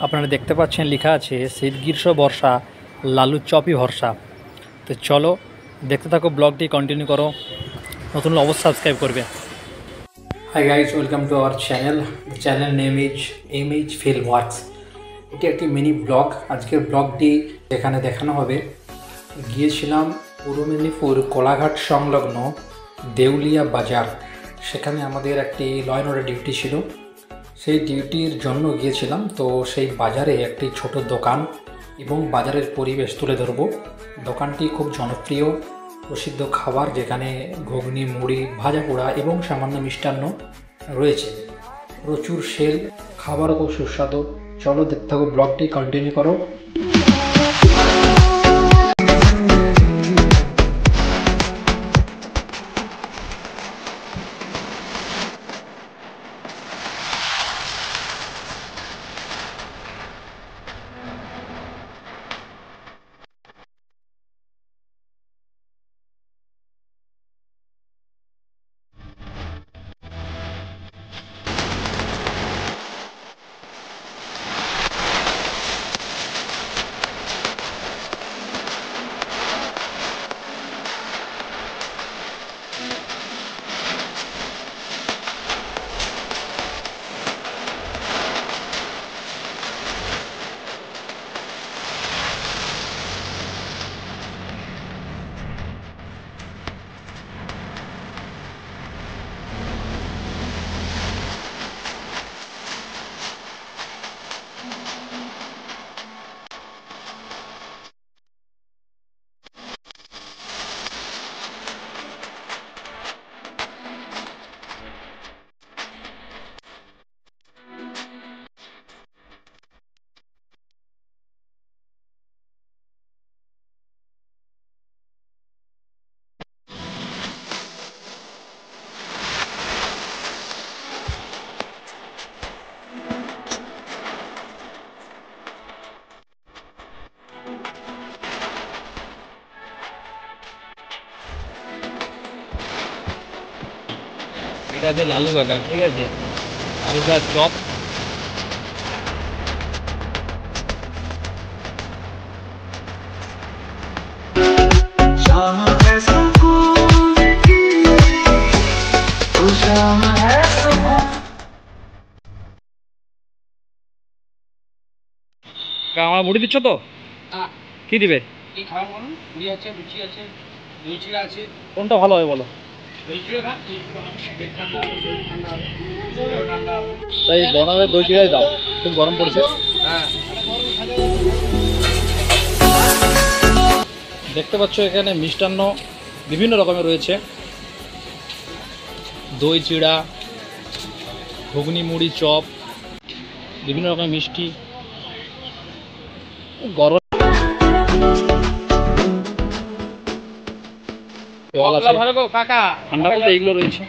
আপনারা দেখতে পাচ্ছেন লেখা আছে শীত গ্রীষ্ম বর্ষা লালু চপই ভরসা। তো চলো দেখতে থাকো, ব্লগটি কন্টিনিউ করো, নতুন হলে অবশ্যই সাবস্ক্রাইব করবে। Hi guys, welcome to our channel. The channel name is MH film works. এটি একটি মিনি ব্লগ। আজকের ব্লগটি এখানে দেখানো হবে। গিয়েছিলাম পূর্ব মেদিনীপুর কোলাঘাট সংলগ্ন দেউলিয়া বাজার। সেখানে আমাদের একটি ল অ্যান্ড অর্ডার ডিউটি ছিল। সেই ডিউটির জন্য গিয়েছিলাম। তো সেই বাজারে একটি ছোট দোকান এবং বাজারের পরিবেশ তুলে ধরব। দোকানটি খুব জনপ্রিয় প্রসিদ্ধ খাবার, যেখানে ঘুগনি, মুড়ি, ভাজা পোড়া এবং সামান্য মিষ্টান্ন রয়েছে। প্রচুর সেল, খাবারও খুব সুস্বাদু। চলো দেখতে থাকো, ব্লগটি কন্টিনিউ করো। এটা আছে লালু কাকা, ঠিক আছে, আলুটা চপ। আমার মুড়ি দিচ্ছ তো? কি দিবে? কোনটা ভালো হয় বলো? তাই গরমে দই চিড়াই দাও, খুব গরম পড়ছে। দেখতে পাচ্ছ এখানে মিষ্টান্ন বিভিন্ন রকমের রয়েছে। দই চিড়া, ঘুগনি, মুড়ি, চপ, বিভিন্ন রকমের মিষ্টি। গরম জল আছে, ঠান্ডা বলতে এইগুলো রয়েছে।